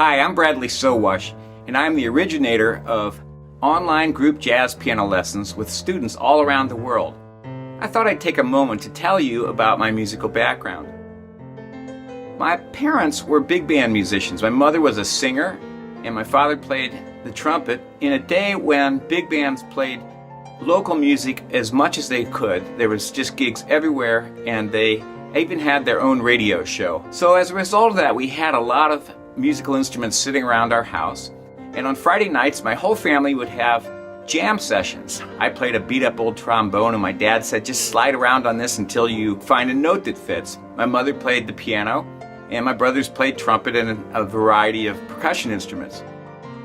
Hi, I'm Bradley Sowash, and I'm the originator of online group jazz piano lessons with students all around the world. I thought I'd take a moment to tell you about my musical background. My parents were big band musicians. My mother was a singer, and my father played the trumpet in a day when big bands played local music as much as they could. There was just gigs everywhere, and they even had their own radio show. So as a result of that, we had a lot of musical instruments sitting around our house. And on Friday nights, my whole family would have jam sessions. I played a beat-up old trombone, and my dad said, just slide around on this until you find a note that fits. My mother played the piano, and my brothers played trumpet and a variety of percussion instruments.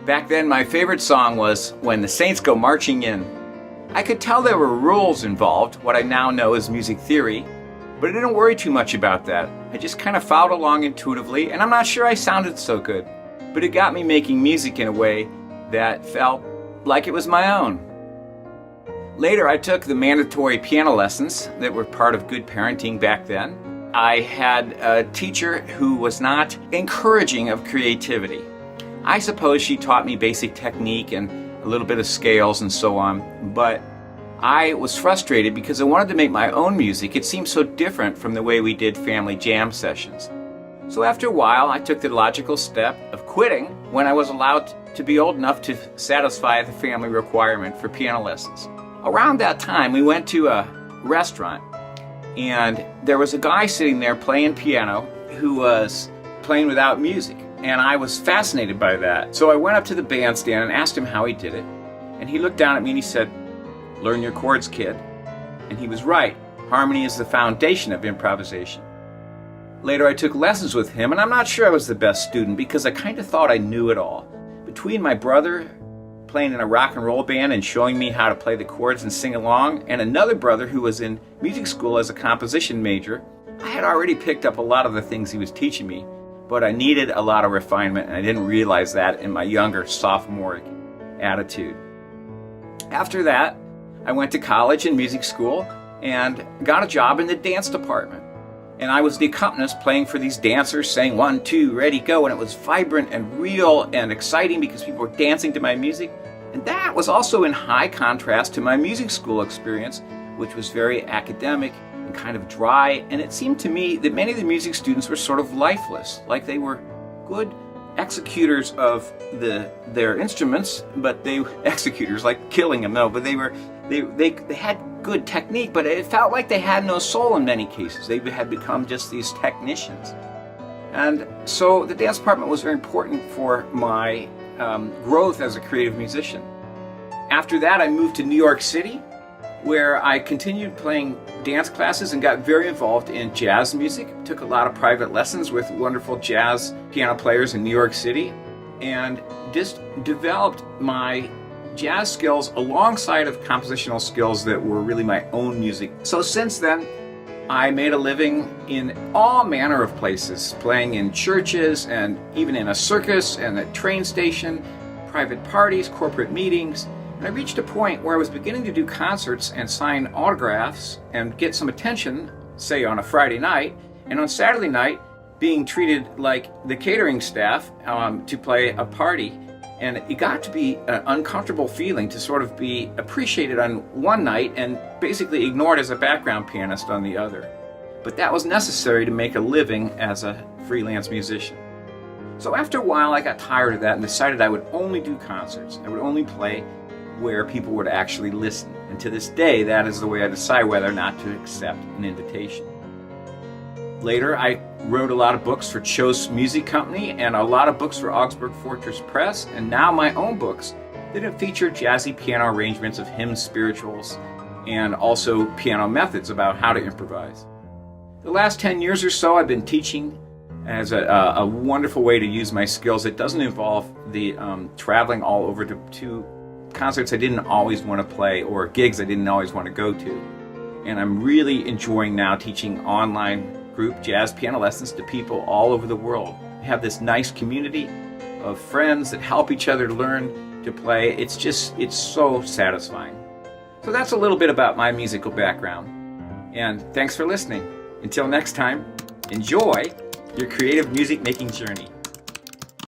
Back then, my favorite song was When the Saints Go Marching In. I could tell there were rules involved, what I now know as music theory, but I didn't worry too much about that. I just kind of followed along intuitively, and I'm not sure I sounded so good, but it got me making music in a way that felt like it was my own. Later, I took the mandatory piano lessons that were part of good parenting back then. I had a teacher who was not encouraging of creativity. I suppose she taught me basic technique and a little bit of scales and so on, but I was frustrated because I wanted to make my own music. It seemed so different from the way we did family jam sessions. So after a while, I took the logical step of quitting when I was allowed to be old enough to satisfy the family requirement for piano lessons. Around that time, we went to a restaurant, and there was a guy sitting there playing piano who was playing without music, and I was fascinated by that. So I went up to the bandstand and asked him how he did it, and he looked down at me and he said, "Learn your chords, kid." And he was right. Harmony is the foundation of improvisation. Later I took lessons with him, and I'm not sure I was the best student because I kind of thought I knew it all. Between my brother playing in a rock and roll band and showing me how to play the chords and sing along, and another brother who was in music school as a composition major, I had already picked up a lot of the things he was teaching me, but I needed a lot of refinement, and I didn't realize that in my younger sophomoric attitude. After that, I went to college and music school and got a job in the dance department. And I was the accompanist playing for these dancers, saying 1, 2, ready, go. And it was vibrant and real and exciting because people were dancing to my music. And that was also in high contrast to my music school experience, which was very academic and kind of dry. And it seemed to me that many of the music students were sort of lifeless, like they were good executors of their instruments, but they executors like killing them. No, but they had good technique, but it felt like they had no soul in many cases. They had become just these technicians. And so the dance department was very important for my growth as a creative musician. After that, I moved to New York City, where I continued playing dance classes and got very involved in jazz music. Took a lot of private lessons with wonderful jazz piano players in New York City, and just developed my jazz skills alongside of compositional skills that were really my own music. So since then, I made a living in all manner of places, playing in churches and even in a circus and a train station, private parties, corporate meetings. And I reached a point where I was beginning to do concerts and sign autographs and get some attention, say on a Friday night, and on Saturday night being treated like the catering staff to play a party. And it got to be an uncomfortable feeling to sort of be appreciated on one night and basically ignored as a background pianist on the other. But that was necessary to make a living as a freelance musician. So after a while I got tired of that and decided I would only do concerts. I would only play where people would actually listen. And to this day, that is the way I decide whether or not to accept an invitation. Later, I wrote a lot of books for Chose Music Company and a lot of books for Augsburg Fortress Press, and now my own books that have featured jazzy piano arrangements of hymns, spirituals, and also piano methods about how to improvise. The last 10 years or so, I've been teaching as a wonderful way to use my skills. It doesn't involve the traveling all over to concerts I didn't always want to play or gigs I didn't always want to go to. And I'm really enjoying now teaching online group jazz piano lessons to people all over the world. I have this nice community of friends that help each other learn to play. It's so satisfying. So that's a little bit about my musical background. And thanks for listening. Until next time, enjoy your creative music making journey.